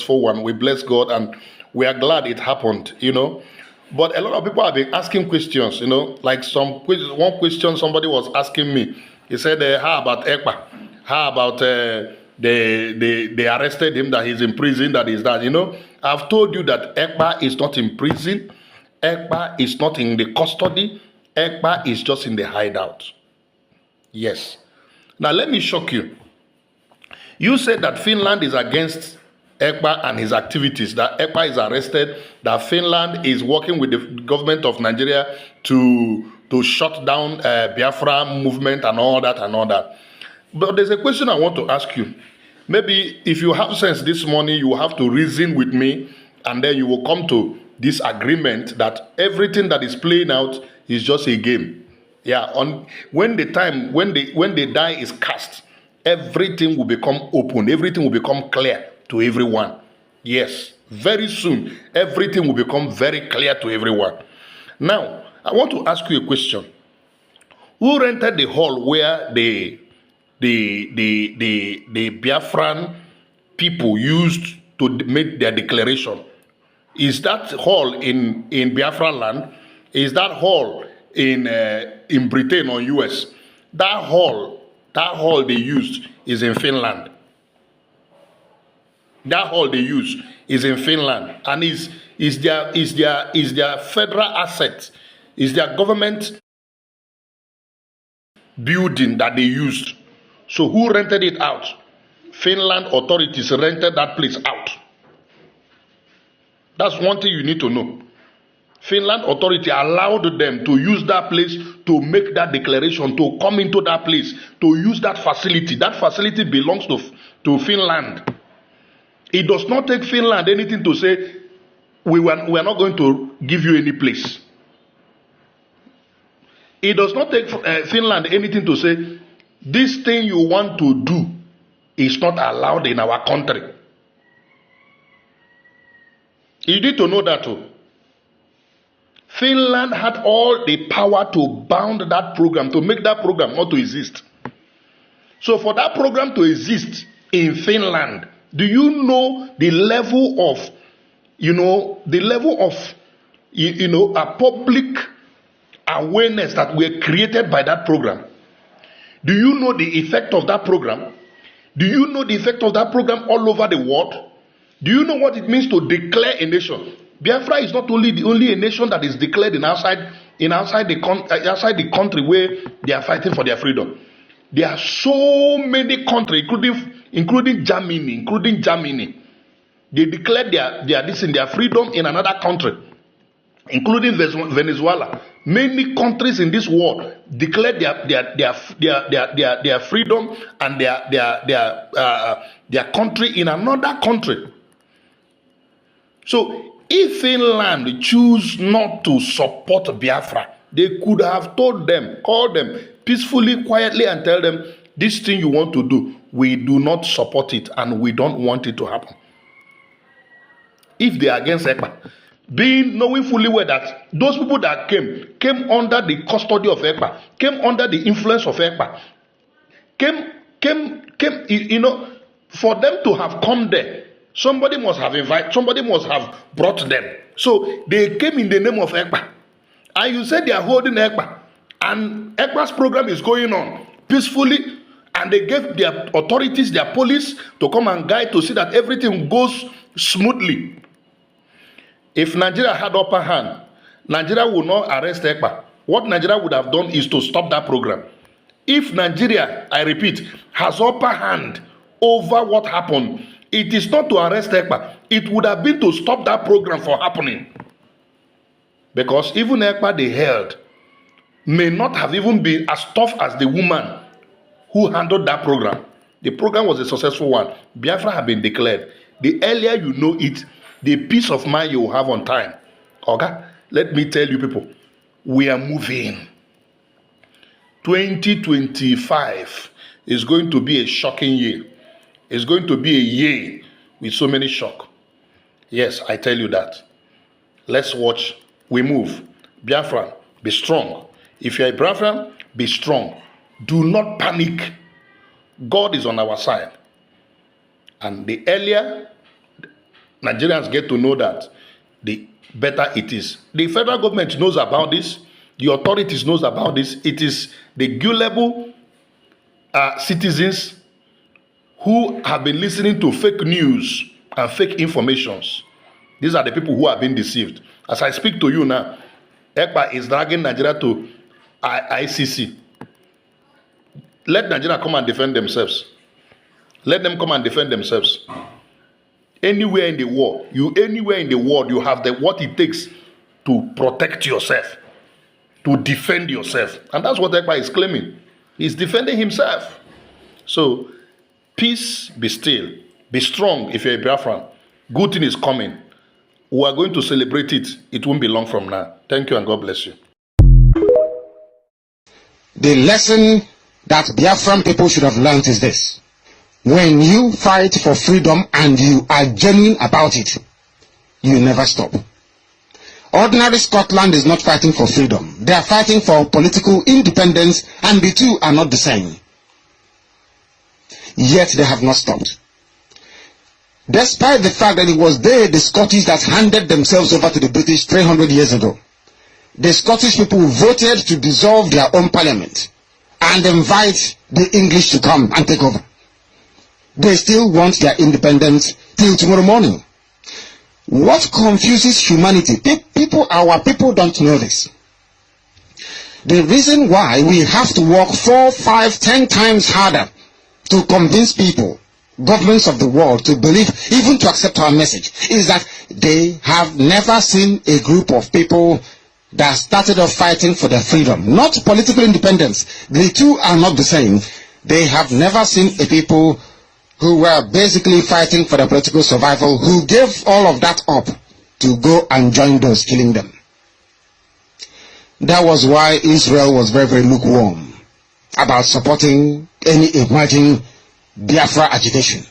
successful one. We bless God and we are glad it happened, But a lot of people have been asking questions, like one question somebody was asking me. He said, how about Ekpa? How about they arrested him, that he's in prison, that is that, I've told you that Ekpa is not in prison. Ekpa is not in the custody. Ekpa is just in the hideout. Yes. Now let me shock you. You said that Finland is against Ekpa and his activities, that Ekpa is arrested, that Finland is working with the government of Nigeria to shut down Biafra movement and all that. But there's a question I want to ask you. Maybe if you have sense this morning, you will have to reason with me, and then you will come to this agreement that everything that is playing out is just a game. Yeah, when the die is cast, everything will become open, everything will become clear to everyone. Yes, very soon, everything will become very clear to everyone. Now, I want to ask you a question. Who rented the hall where the Biafran people used to make their declaration? Is that hall in Biafra land? Is that hall in Britain or US? That hall they used is in Finland. That hall they use is in Finland, and is their federal asset, is their government building that they used. So who rented it out? Finland authorities rented that place out. That's one thing you need to know. Finland authority allowed them to use that place to make that declaration, to come into that place, to use that facility. That facility belongs to Finland. It does not take Finland anything to say, we are not going to give you any place. It does not take Finland anything to say, this thing you want to do is not allowed in our country. You need to know that too. Finland had all the power to bound that program, to make that program not to exist. So for that program to exist in Finland, do you know the level of, a public awareness that were created by that program? Do you know the effect of that program? Do you know the effect of that program all over the world? Do you know what it means to declare a nation? Biafra is not only a nation that is declared outside the country where they are fighting for their freedom. There are so many countries, including Germany. They declared their freedom in another country, including Venezuela. Many countries in this world declared their freedom and their country in another country. So if Finland choose not to support Biafra, they could have called them peacefully, quietly, and tell them, this thing you want to do, we do not support it and we don't want it to happen. If they are against ECPA, knowing fully well that those people that came under the custody of ECPA, came under the influence of ECPA, for them to have come there, somebody must have brought them. So they came in the name of ECPA. And you said they are holding ECPA. And ECPA's program is going on peacefully. And they gave their authorities, their police, to come and guide to see that everything goes smoothly. If Nigeria had upper hand, Nigeria would not arrest ECPA. What Nigeria would have done is to stop that program. If Nigeria, I repeat, has upper hand over what happened, it is not to arrest ECPA. It would have been to stop that program from happening. Because even ECPA they held may not have even been as tough as the woman who handled that program. The program was a successful one. Biafra had been declared. The earlier you know it, the peace of mind you will have on time. Okay? Let me tell you people, we are moving. 2025 is going to be a shocking year. It's going to be a year with so many shock. Yes, I tell you that. Let's watch. We move. Biafran, be strong. If you're a Biafran, be strong. Do not panic. God is on our side. And the earlier Nigerians get to know that, the better it is. The federal government knows about this. The authorities knows about this. It is the gullible citizens who have been listening to fake news and fake informations. These are the people who have been deceived. As I speak to you now, ECPA is dragging Nigeria to ICC. Let Nigeria come and defend themselves. Let them come and defend themselves. Anywhere in the world, you have what it takes to protect yourself, to defend yourself. And that's what ECPA is claiming. He's defending himself. So, peace, be still. Be strong if you're a Biafran. Good thing is coming. We are going to celebrate it. It won't be long from now. Thank you and God bless you. The lesson that Biafran people should have learned is this. When you fight for freedom and you are genuine about it, you never stop. Ordinary Scotland is not fighting for freedom. They are fighting for political independence, and the two are not the same. Yet they have not stopped. Despite the fact that it was they, the Scottish, that handed themselves over to the British 300 years ago. The Scottish people voted to dissolve their own parliament and invite the English to come and take over. They still want their independence till tomorrow morning. What confuses humanity? Our people don't know this. The reason why we have to work 4, 5, 10 times harder to convince people, governments of the world, to believe, even to accept our message, is that they have never seen a group of people that started off fighting for their freedom, not political independence. The two are not the same. They have never seen a people who were basically fighting for their political survival, who gave all of that up to go and join those killing them. That was why Israel was very, very lukewarm about supporting any emerging Biafra agitation.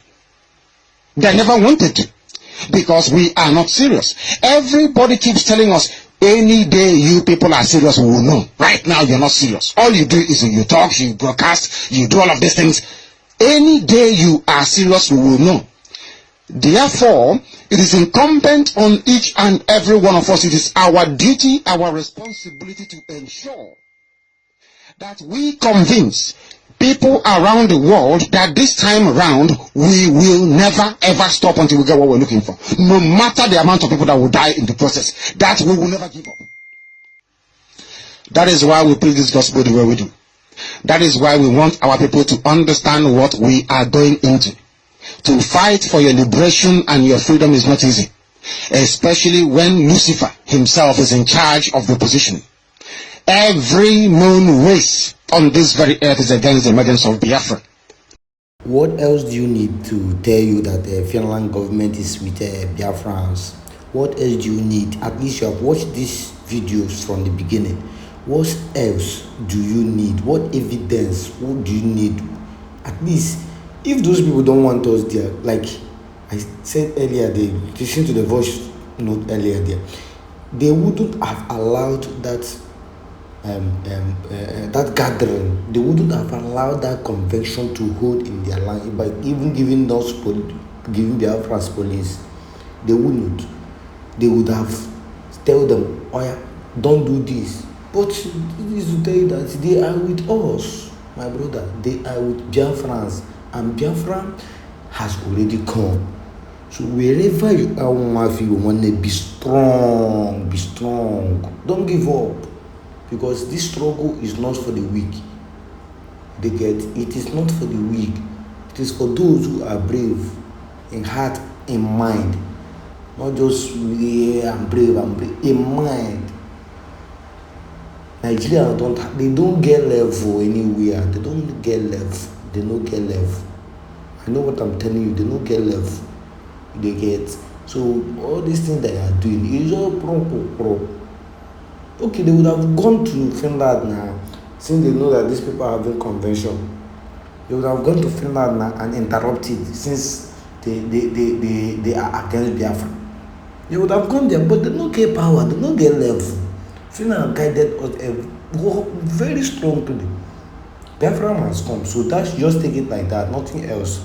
They never wanted to, because we are not serious. Everybody keeps telling us, any day you people are serious, we will know. Right now you're not serious. All you do is you talk, you broadcast, you do all of these things. Any day you are serious, we will know. Therefore, it is incumbent on each and every one of us, it is our duty, our responsibility to ensure that we convince people around the world that this time around, we will never ever stop until we get what we're looking for. No matter the amount of people that will die in the process, that we will never give up. That is why we preach this gospel the way we do. That is why we want our people to understand what we are going into. To fight for your liberation and your freedom is not easy, especially when Lucifer himself is in charge of the position. Every known race on this very earth is against the emergence of Biafra. What else do you need to tell you that the Finland government is with BIAFRANs? What else do you need? At least you have watched these videos from the beginning. What else do you need? What evidence? What do you need? At least, if those people don't want us there, like I said earlier, they listened to the voice note earlier there, they wouldn't have allowed that that gathering. They wouldn't have allowed that convention to hold in their land by even giving those giving their France police. They wouldn't. They would have tell them, oh yeah, don't do this. But it is to tell you that they are with us, my brother. They are with BIAFRANs, and Biafra has already come. So wherever you are, if you want to be strong, be strong. Don't give up, because this struggle is not for the weak. It is not for the weak. It is for those who are brave in heart, in mind. Not just I'm brave, in mind. Nigeria they don't get level anywhere. They don't get level. They don't get level. I know what I'm telling you. They don't get level. They get. So all these things that they are doing is all pro. Okay, they would have gone to Finland now, since they know that these people are having convention. They would have gone to Finland now and interrupted, since they are against Biafra. They would have gone there, but they don't get power. They don't get level. Finland guided us very strongly. Biafra has come, so that's just take it like that, nothing else.